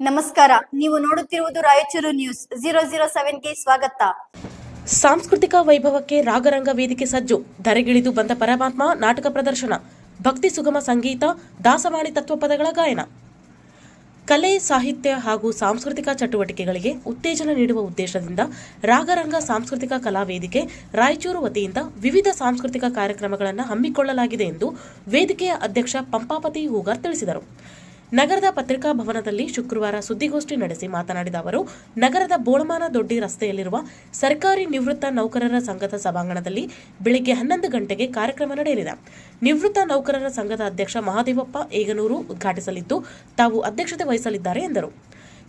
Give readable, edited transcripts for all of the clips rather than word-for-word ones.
ನಮಸ್ಕಾರ, ನೀವು ನೋಡುತ್ತಿರುವುದು ರಾಯಚೂರು ನ್ಯೂಸ್ 007ಗೆ ಸ್ವಾಗತ. ಸಾಂಸ್ಕೃತಿಕ ವೈಭವಕ್ಕೆ ರಾಗರಂಗ ವೇದಿಕೆ ಸಜ್ಜು. ಧರೆಗಿಳಿದು ಬಂದ ಪರಮಾತ್ಮ ನಾಟಕ ಪ್ರದರ್ಶನ. ಭಕ್ತಿ ಸುಗಮ ಸಂಗೀತ, ದಾಸವಾಣಿ ತತ್ವಪದಗಳ ಗಾಯನ. ಕಲೆ, ಸಾಹಿತ್ಯ ಹಾಗೂ ಸಾಂಸ್ಕೃತಿಕ ಚಟುವಟಿಕೆಗಳಿಗೆ ಉತ್ತೇಜನ ನೀಡುವ ಉದ್ದೇಶದಿಂದ ರಾಗರಂಗ ಸಾಂಸ್ಕೃತಿಕ ಕಲಾ ವೇದಿಕೆ ರಾಯಚೂರು ವತಿಯಿಂದ ವಿವಿಧ ಸಾಂಸ್ಕೃತಿಕ ಕಾರ್ಯಕ್ರಮಗಳನ್ನು ಹಮ್ಮಿಕೊಳ್ಳಲಾಗಿದೆ ಎಂದು ವೇದಿಕೆಯ ಅಧ್ಯಕ್ಷ ಪಂಪಾಪತಿ ಹೂಗಾರ್ ತಿಳಿಸಿದರು. ನಗರದ ಪತ್ರಿಕಾ ಭವನದಲ್ಲಿ ಶುಕ್ರವಾರ ಸುದ್ದಿಗೋಷ್ಠಿ ನಡೆಸಿ ಮಾತನಾಡಿದ ಅವರು, ನಗರದ ಬೋಳಮಾನ ದೊಡ್ಡಿ ರಸ್ತೆಯಲ್ಲಿರುವ ಸರ್ಕಾರಿ ನಿವೃತ್ತ ನೌಕರರ ಸಂಘದ ಸಭಾಂಗಣದಲ್ಲಿ ಬೆಳಗ್ಗೆ 11 ಗಂಟೆಗೆ ಕಾರ್ಯಕ್ರಮ ನಡೆಯಲಿದೆ. ನಿವೃತ್ತ ನೌಕರರ ಸಂಘದ ಅಧ್ಯಕ್ಷ ಮಹಾದೇವಪ್ಪ ಏಗನೂರು ಉದ್ಘಾಟಿಸಲಿದ್ದು, ತಾವು ಅಧ್ಯಕ್ಷತೆ ವಹಿಸಲಿದ್ದಾರೆ ಎಂದರು.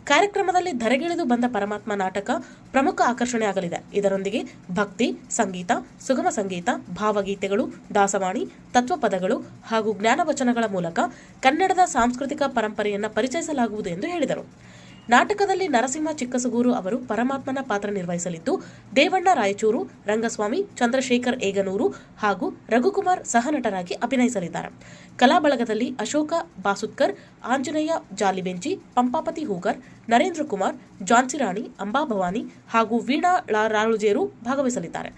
ಕಾರ್ಯಕ್ರಮದಲ್ಲಿ ಧರೆಗಿಳಿದು ಬಂದ ಪರಮಾತ್ಮ ನಾಟಕ ಪ್ರಮುಖ ಆಕರ್ಷಣೆಯಾಗಲಿದೆ. ಇದರೊಂದಿಗೆ ಭಕ್ತಿ, ಸಂಗೀತ, ಸುಗಮ ಸಂಗೀತ, ಭಾವಗೀತೆಗಳು, ದಾಸವಾಣಿ, ತತ್ವಪದಗಳು ಹಾಗೂ ಜ್ಞಾನವಚನಗಳ ಮೂಲಕ ಕನ್ನಡದ ಸಾಂಸ್ಕೃತಿಕ ಪರಂಪರೆಯನ್ನು ಪರಿಚಯಿಸಲಾಗುವುದು ಎಂದು ಹೇಳಿದರು. ನಾಟಕದಲ್ಲಿ ನರಸಿಂಹ ಚಿಕ್ಕಸಗೂರು ಅವರು ಪರಮಾತ್ಮನ ಪಾತ್ರ ನಿರ್ವಹಿಸಲಿದ್ದು, ದೇವಣ್ಣ ರಾಯಚೂರು, ರಂಗಸ್ವಾಮಿ, ಚಂದ್ರಶೇಖರ್ ಏಗನೂರು ಹಾಗೂ ರಘುಕುಮಾರ್ ಸಹನಟರಾಗಿ ಅಭಿನಯಿಸಲಿದ್ದಾರೆ. ಕಲಾ ಬಳಗದಲ್ಲಿ ಅಶೋಕ ಬಾಸುತ್ಕರ್, ಆಂಜನೇಯ ಜಾಲಿಬೆಂಚಿ, ಪಂಪಾಪತಿ ಹೂಗಾರ್, ನರೇಂದ್ರ ಕುಮಾರ್, ಜಾನ್ಸಿರಾಣಿ, ಅಂಬಾಭವಾನಿ ಹಾಗೂ ವೀಣಾ ರಾಳುಜೇರು ಭಾಗವಹಿಸಲಿದ್ದಾರೆ.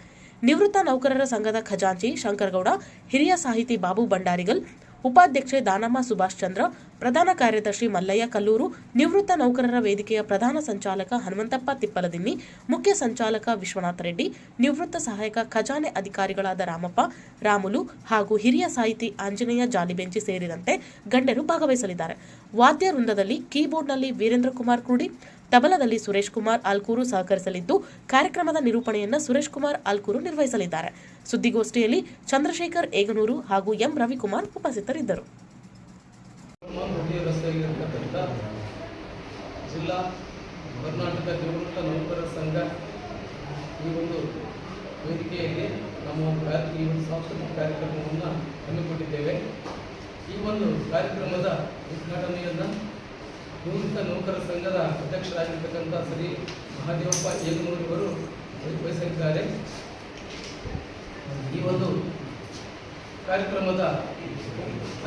ನಿವೃತ್ತ ನೌಕರರ ಸಂಘದ ಖಜಾಂಚಿ ಶಂಕರಗೌಡ, ಹಿರಿಯ ಸಾಹಿತಿ ಬಾಬು ಭಂಡಾರಿಗಲ್, ಉಪಾಧ್ಯಕ್ಷೆ ದಾನಮ್ಮ ಸುಭಾಷ್ ಚಂದ್ರ, ಪ್ರಧಾನ ಕಾರ್ಯದರ್ಶಿ ಮಲ್ಲಯ್ಯ ಕಲ್ಲೂರು, ನಿವೃತ್ತ ನೌಕರರ ವೇದಿಕೆಯ ಪ್ರಧಾನ ಸಂಚಾಲಕ ಹನುಮಂತಪ್ಪ ತಿಪ್ಪಲದಿನ್ನಿ, ಮುಖ್ಯ ಸಂಚಾಲಕ ವಿಶ್ವನಾಥ ರೆಡ್ಡಿ, ನಿವೃತ್ತ ಸಹಾಯಕ ಖಜಾನೆ ಅಧಿಕಾರಿಗಳಾದ ರಾಮಪ್ಪ, ರಾಮುಲು ಹಾಗೂ ಹಿರಿಯ ಸಾಹಿತಿ ಆಂಜನೇಯ ಜಾಲಿಬೆಂಚಿ ಸೇರಿದಂತೆ ಗಣ್ಯರು ಭಾಗವಹಿಸಲಿದ್ದಾರೆ. ವಾದ್ಯ ವೃಂದದಲ್ಲಿ ಕೀಬೋರ್ಡ್ನಲ್ಲಿ ವೀರೇಂದ್ರ ಕುಮಾರ್ ಕುರುಡಿ, ತಬಲದಲ್ಲಿ ಸುರೇಶ್ ಕುಮಾರ್ ಆಲ್ಕೂರು ಸಹಕರಿಸಲಿದ್ದು, ಕಾರ್ಯಕ್ರಮದ ನಿರೂಪಣೆಯನ್ನು ಸುರೇಶ್ ಕುಮಾರ್ ಆಲ್ಕೂರು ನಿರ್ವಹಿಸಲಿದ್ದಾರೆ. ಸುದ್ದಿಗೋಷ್ಠಿಯಲ್ಲಿ ಚಂದ್ರಶೇಖರ್ ಏಗನೂರು ಹಾಗೂ ಎಂ ರವಿಕುಮಾರ್ ಉಪಸ್ಥಿತರಿದ್ದರು. ಜಿಲ್ಲಾ ಕರ್ನಾಟಕ ನಿವೃತ್ತ ನೌಕರರ ಸಂಘ ಈ ಒಂದು ವೇದಿಕೆಯಲ್ಲಿ ನಮ್ಮ ಈ ಒಂದು ಸಾಂಸ್ಕೃತಿಕ ಕಾರ್ಯಕ್ರಮವನ್ನು ಹಮ್ಮಿಕೊಂಡಿದ್ದೇವೆ. ಈ ಒಂದು ಕಾರ್ಯಕ್ರಮದ ಉದ್ಘಾಟನೆಯನ್ನು ನಿವೃತ್ತ ನೌಕರರ ಸಂಘದ ಅಧ್ಯಕ್ಷರಾಗಿರ್ತಕ್ಕಂಥ ಶ್ರೀ ಮಹಾದೇವಪ್ಪ ಏಗನೂರಿವರು ವಹಿಸಲಿದ್ದಾರೆ. ಈ ಒಂದು ಕಾರ್ಯಕ್ರಮದ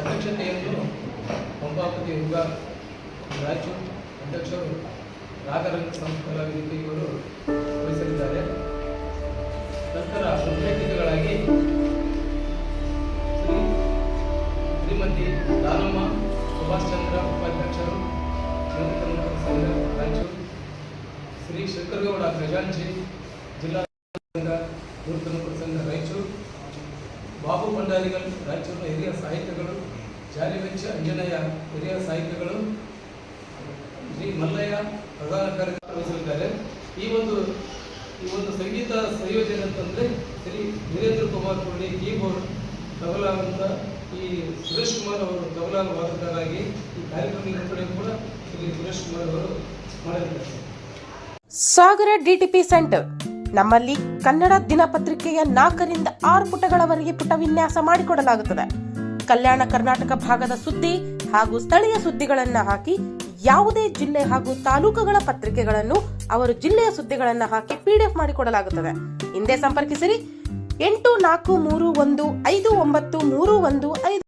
ಅಧ್ಯಕ್ಷತೆಯನ್ನು ಪಂಪಾಪತಿ ಹೂಗಾರ್ ರಾಯಚೂರು ಅಧ್ಯಕ್ಷರು ರಾಗರಂಗ ಸಂಸ್ಕೃತ ವೇದಿಕೆಯವರು ವಹಿಸಲಿದ್ದಾರೆ. ನಂತರ ಮುಖ್ಯ ಅತಿಥಿಗಳಾಗಿ ಶ್ರೀಮತಿ ದಾನಮ್ಮ ಸುಭಾಷ್ ಚಂದ್ರ ಉಪಾಧ್ಯಕ್ಷರು ನಿವೃತ್ತ ನೌಕರರ ಸಂಘ ರಾಯಚೂರು, ಶ್ರೀ ಶಂಕರಗೌಡ ಖಜಾಂಚಿ ಜಿಲ್ಲಾ ನಿವೃತ್ತ ನೌಕರರ ಸಂಘ ರಾಯಚೂರು, ಬಾಬು ಭಂಡಾರಿಗಲ್ ರಾಯಚೂರಿನ ಹಿರಿಯ ಸಾಹಿತ್ಯಗಳು, ಜಾಲಿಬೆಂಚಿ ಅಂಜನೇಯ ಹಿರಿಯ ಸಾಹಿತ್ಯಗಳು, ಶ್ರೀ ಮಲ್ಲಯ್ಯ ಪ್ರಧಾನ ಕಾರ್ಯದರ್ಶಿ ವಹಿಸಲಿದ್ದಾರೆ. ಈ ಒಂದು ಸಂಗೀತ ಸಂಯೋಜನೆ ಅಂತಂದರೆ ಶ್ರೀ ವೀರೇಂದ್ರ ಕುಮಾರ್ ಕುರುಡಿ ಕೀಬೋರ್ಡ್, ತಬಲಾ ಅಂತ ಈ ಸುರೇಶ್ ಕುಮಾರ್ ಅವರು ತಬಲಾ ವಾದಕರಾಗಿ ಈ ಕಾರ್ಯಕ್ರಮ ನಿರೂಪಣೆ ಕೂಡ ಶ್ರೀ ಸುರೇಶ್ ಕುಮಾರ್ ಅವರು ಮಾಡಲಿದ್ದಾರೆ. ಸಾಗರ ಡಿಟಿಪಿ ಸೆಂಟರ್ ನಮ್ಮಲ್ಲಿ ಕನ್ನಡ ದಿನಪತ್ರಿಕೆಯ 4 ರಿಂದ 6 ಪುಟಗಳವರೆಗೆ ಪುಟ ವಿನ್ಯಾಸ ಮಾಡಿಕೊಡಲಾಗುತ್ತದೆ. ಕಲ್ಯಾಣ ಕರ್ನಾಟಕ ಭಾಗದ ಸುದ್ದಿ ಹಾಗೂ ಸ್ಥಳೀಯ ಸುದ್ದಿಗಳನ್ನು ಹಾಕಿ, ಯಾವುದೇ ಜಿಲ್ಲೆ ಹಾಗೂ ತಾಲೂಕುಗಳ ಪತ್ರಿಕೆಗಳನ್ನು ಅವರು ಜಿಲ್ಲೆಯ ಸುದ್ದಿಗಳನ್ನು ಹಾಕಿ PDF ಮಾಡಿಕೊಡಲಾಗುತ್ತದೆ. ಹಿಂದೆ ಸಂಪರ್ಕಿಸಿರಿ 84315931.